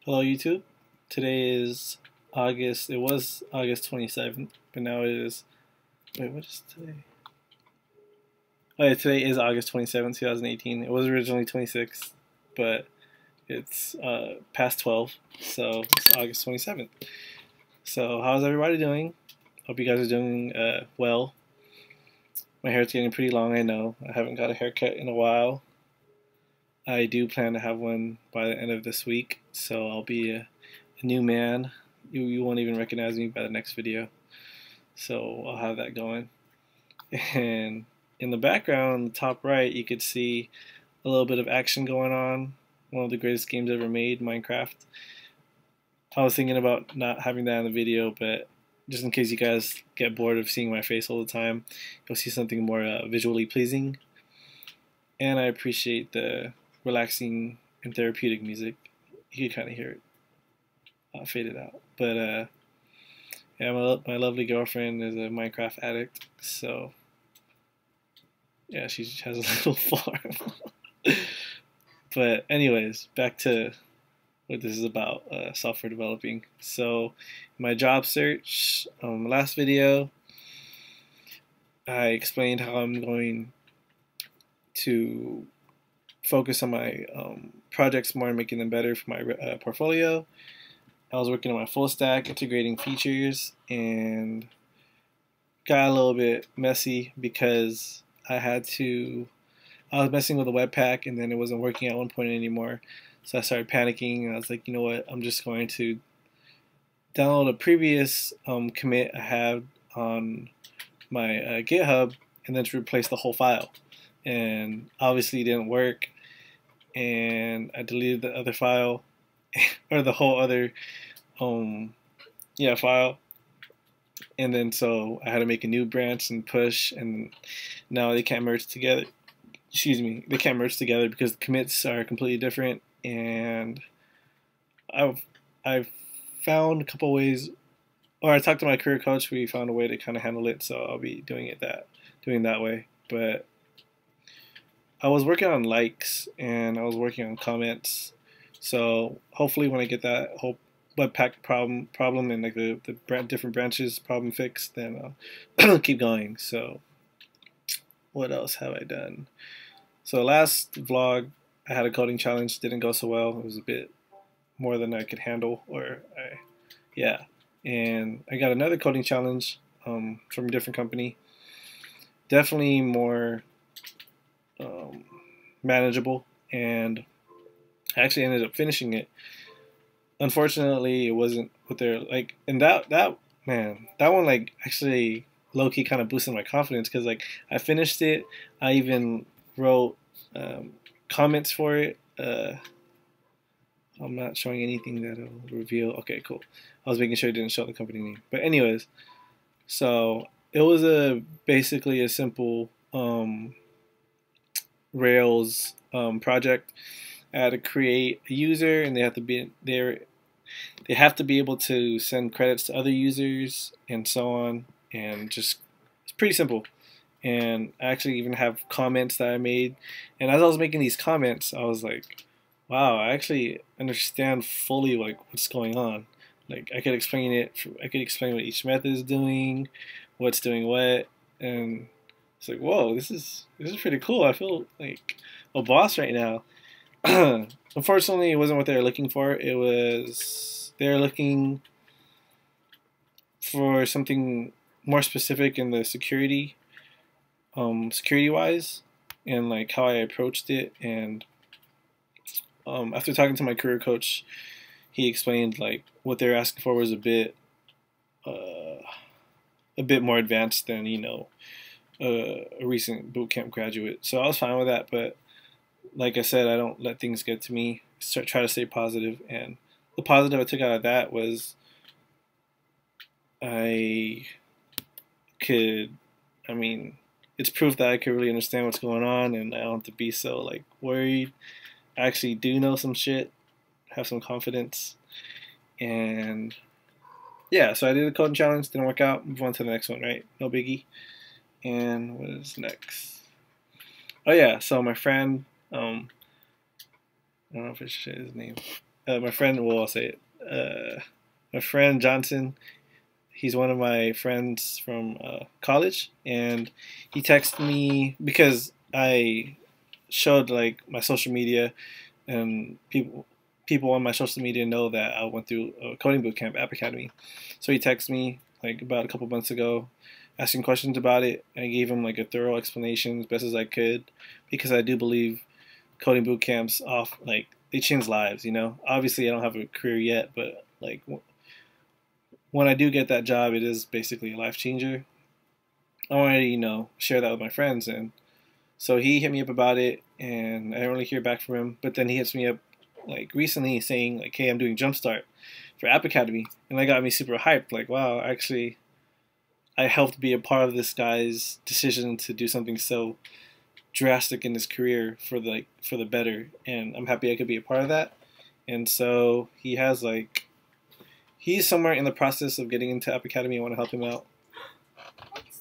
Hello YouTube. Today is August, it was August 27th, but now it is, wait, what is today? Oh yeah, today is August 27th, 2018. It was originally 26th, but it's past 12, so it's August 27th. So how's everybody doing? Hope you guys are doing well. My hair's getting pretty long, I know. I haven't got a haircut in a while. I do plan to have one by the end of this week, so I'll be a new man. You won't even recognize me by the next video. So I'll have that going. And in the background, on the top right, you could see a little bit of action going on. One of the greatest games ever made, Minecraft. I was thinking about not having that in the video, but just in case you guys get bored of seeing my face all the time, you'll see something more visually pleasing. And I appreciate the relaxing and therapeutic music. You can kind of hear it faded out. But yeah, my lovely girlfriend is a Minecraft addict, so yeah, she has a little farm. But anyways, back to what this is about, software developing. So my job search, last video, I explained how I'm going to focus on my projects more and making them better for my portfolio. I was working on my full stack, integrating features, and got a little bit messy because I was messing with the Webpack and then it wasn't working at one point anymore. So I started panicking and I was like, you know what, I'm just going to download a previous commit I had on my GitHub and then to replace the whole file. And obviously it didn't work, and I deleted the other file or the whole other file, and then so I had to make a new branch and push, and now they can't merge together. Excuse me, they can't merge together because the commits are completely different, and I've found a couple ways, or I talked to my career coach. We found a way to kind of handle it, so I'll be doing that way. But I was working on likes and I was working on comments, so hopefully when I get that whole Webpack problem and like the different branches problem fixed, then I'll keep going. So what else have I done? So last vlog I had a coding challenge, didn't go so well. It was a bit more than I could handle, yeah. And I got another coding challenge from a different company. Definitely more manageable, and I actually ended up finishing it. Unfortunately, it wasn't what they're like, and that man, that one like actually low key kind of boosted my confidence because like I finished it. I even wrote comments for it. I'm not showing anything that'll reveal. Okay, cool. I was making sure it didn't show the company name. But anyways, so it was basically a simple Rails project. I had to create a user, and they have to be able to send credits to other users and so on, and just it's pretty simple. And I actually even have comments that I made, and as I was making these comments I was like, wow, I actually understand fully like what's going on. Like I could explain it, I could explain what each method is doing, what's doing what, and it's like, whoa, this is pretty cool. I feel like a boss right now. Unfortunately, it wasn't what they were looking for. They were looking for something more specific in the security wise, and like how I approached it. And after talking to my career coach, he explained like what they were asking for was a bit more advanced than a recent bootcamp graduate. So I was fine with that, but like I said, I don't let things get to me. Try to stay positive, and the positive I took out of that was I could, I mean, it's proof that I could really understand what's going on, and I don't have to be so like worried. I actually do know some shit, have some confidence, and yeah. So I did a coding challenge, didn't work out. Move on to the next one, right? No biggie. And what is next? Oh yeah, so my friend, I don't know if I should say his name. my friend. Well, I'll say it. My friend Johnson. He's one of my friends from college, and he texted me because I showed like my social media, and people on my social media know that I went through a coding boot camp, App Academy. So he texted me like about a couple months ago, asking questions about it. And I gave him like a thorough explanation as best as I could, because I do believe coding boot camps off like they change lives. You know, obviously I don't have a career yet, but like when I do get that job, it is basically a life changer. I want to share that with my friends, and so he hit me up about it, and I don't really hear back from him. But then he hits me up like recently saying like, "Hey, I'm doing Jumpstart for App Academy," and that got me super hyped. Like, wow, actually, I helped be a part of this guy's decision to do something so drastic in his career for the better, and I'm happy I could be a part of that. And so he's somewhere in the process of getting into App Academy. I want to help him out.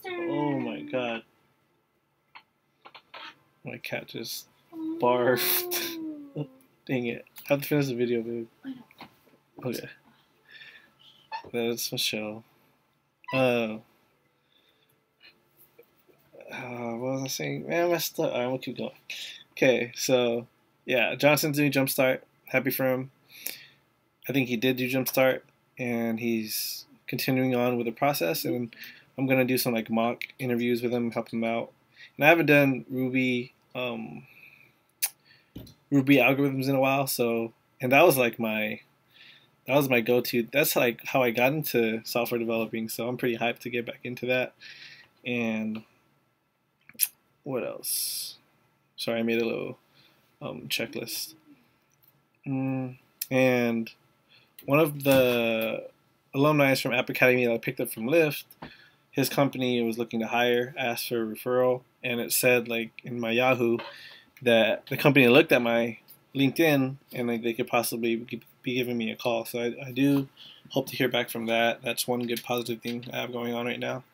Oh my god. My cat just barfed. Dang it. I have to finish the video, babe. Okay. That's Michelle. What was I saying? Man, I messed up. Alright, we'll keep going. Okay, so yeah, Johnson's doing Jumpstart. Happy for him. I think he did do Jumpstart, and he's continuing on with the process, and I'm gonna do some like mock interviews with him, help him out. And I haven't done Ruby algorithms in a while, so and that was my go-to. That's like how I got into software developing, so I'm pretty hyped to get back into that. And what else? Sorry, I made a little checklist. And one of the alumni from App Academy that I picked up from Lyft, his company was looking to hire, asked for a referral, and it said like in my Yahoo that the company looked at my LinkedIn and like they could possibly be giving me a call. So I do hope to hear back from that. That's one good positive thing I have going on right now.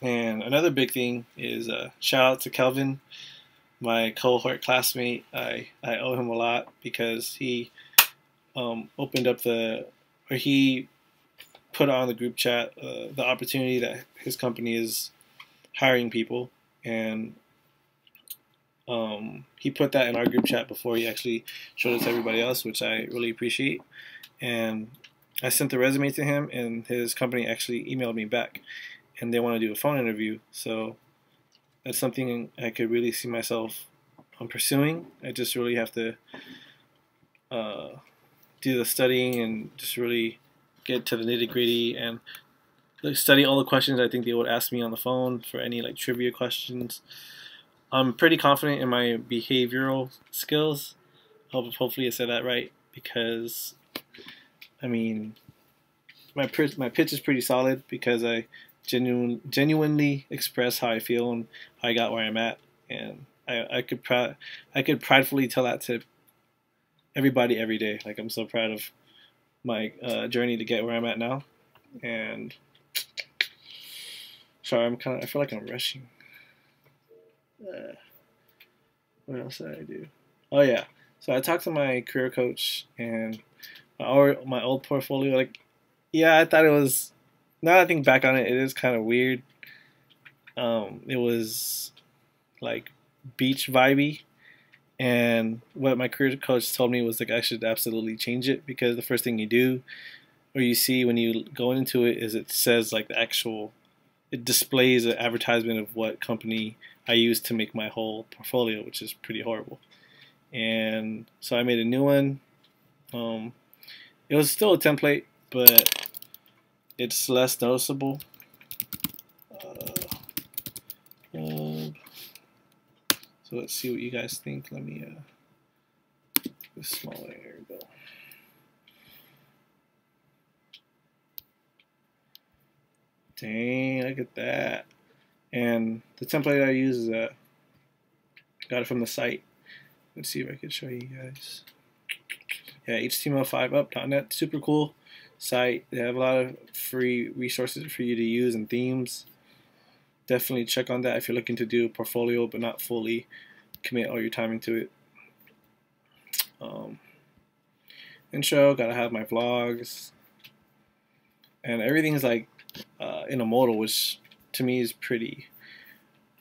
And another big thing is shout out to Kelvin, my cohort classmate. I owe him a lot because he opened up he put on the group chat the opportunity that his company is hiring people, and he put that in our group chat before he actually showed it to everybody else, which I really appreciate. And I sent the resume to him, and his company actually emailed me back, and they want to do a phone interview. So that's something I could really see myself pursuing. I just really have to do the studying and just really get to the nitty gritty and study all the questions I think they would ask me on the phone for any like trivia questions. I'm pretty confident in my behavioral skills. Hopefully I said that right, because I mean my pitch is pretty solid because I genuinely express how I feel and how I got where I'm at, and I could pridefully tell that to everybody every day. Like, I'm so proud of my journey to get where I'm at now. And sorry, I feel like I'm rushing. What else did I do? Oh yeah, so I talked to my career coach, and my old portfolio. Like, yeah, I thought it was. Now that I think back on it, it is kind of weird. It was like beach vibey, and what my career coach told me was like I should absolutely change it, because the first thing you do or you see when you go into it is it says like it displays an advertisement of what company I used to make my whole portfolio, which is pretty horrible. And so I made a new one. It was still a template, but it's less noticeable. So let's see what you guys think. Let me go smaller. Here we go. Dang, look at that. And the template I use is got it from the site. Let's see if I can show you guys. Yeah, HTML5up.net, super cool site. They have a lot of free resources for you to use and themes. Definitely check on that if you're looking to do a portfolio but not fully commit all your time into it. intro, gotta have my vlogs, and everything's like in a modal, which to me is pretty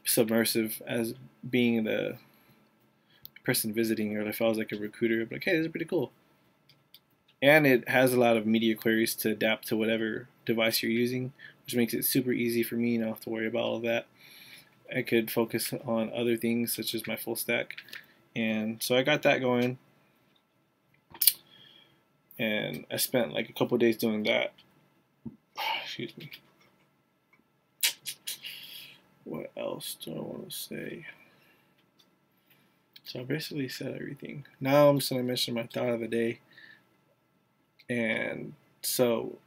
submersive as being the person visiting, or if I was like a recruiter, I'd be like, hey, this is pretty cool. And it has a lot of media queries to adapt to whatever device you're using, which makes it super easy for me. You don't have to worry about all of that. I could focus on other things such as my full stack. And so I got that going. And I spent like a couple days doing that. Excuse me. What else do I want to say? So I basically said everything. Now I'm just going to mention my thought of the day. And so,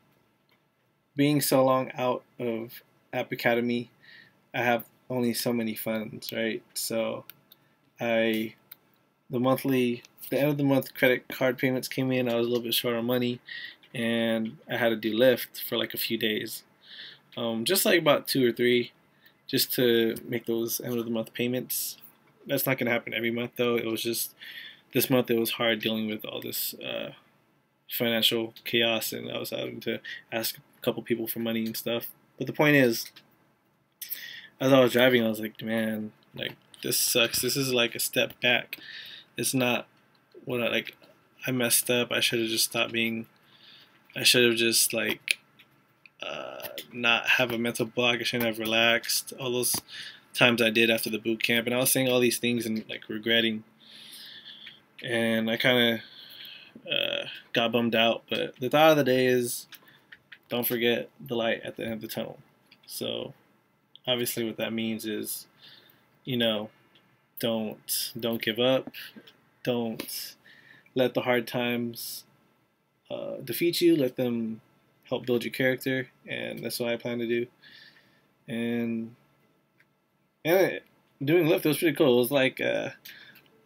being so long out of App Academy, I have only so many funds, right? So, the end of the month credit card payments came in. I was a little bit short on money, and I had to do Lyft for like a few days, just like about 2 or 3, just to make those end of the month payments. That's not gonna happen every month though. It was just this month. It was hard dealing with all this financial chaos, and I was having to ask a couple people for money and stuff. But the point is, as I was driving, I was like, man, like this sucks. This is like a step back. It's not what I messed up. I should have just stopped being. I should have just like not have a mental block. I shouldn't have relaxed. All those times I did after the boot camp, and I was saying all these things and like regretting. And I kind of got bummed out, but the thought of the day is don't forget the light at the end of the tunnel. So obviously what that means is, you know, don't give up. Don't let the hard times defeat you. Let them help build your character, and that's what I plan to do. And doing Lyft, it was pretty cool. It was like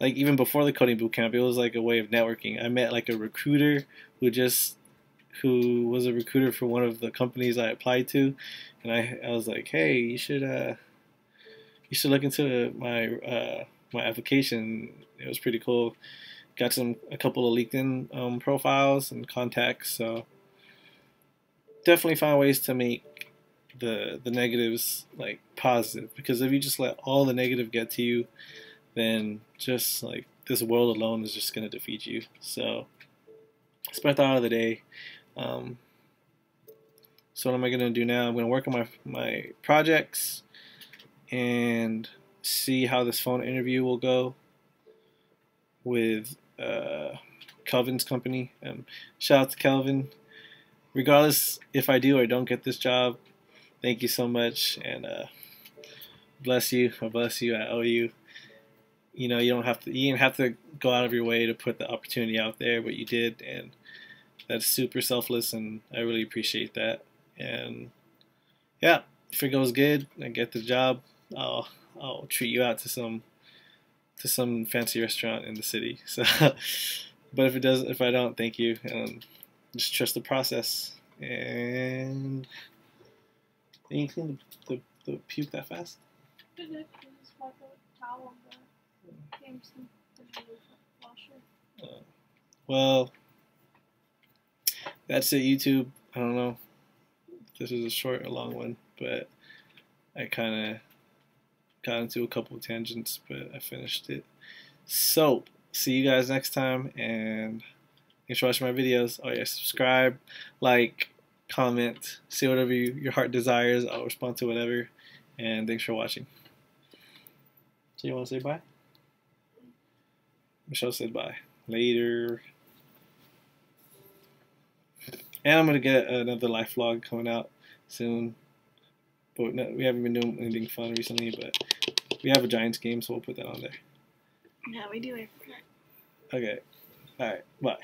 even before the coding bootcamp, it was like a way of networking. I met like a recruiter who was a recruiter for one of the companies I applied to, and I was like, hey, you should look into my application. It was pretty cool. Got a couple of LinkedIn profiles and contacts. So definitely found ways to make the negatives like positive, because if you just let all the negative get to you, then just like this world alone is just going to defeat you. So it's my thought of the day. So what am I going to do now? I'm going to work on my projects and see how this phone interview will go with Kelvin's company. Shout out to Kelvin. Regardless if I do or don't get this job, thank you so much, and bless you. I bless you. I owe you. You know, you didn't have to go out of your way to put the opportunity out there, but you did, and that's super selfless, and I really appreciate that. And yeah, if it goes good, I get the job, I'll treat you out to some fancy restaurant in the city. So, but if I don't, thank you, and just trust the process. And you clean the puke that fast? Well, that's it, YouTube. I don't know if this is a short or long one, but I kind of got into a couple of tangents, but I finished it. So, see you guys next time, and thanks for watching my videos. Oh yeah, subscribe, like, comment, say whatever your heart desires. I'll respond to whatever, and thanks for watching. So you want to say bye? Michelle said bye. Later. And I'm going to get another life vlog coming out soon. But no, we haven't been doing anything fun recently, but we have a Giants game, so we'll put that on there. Yeah, we do. I forgot. Okay. Alright. Bye.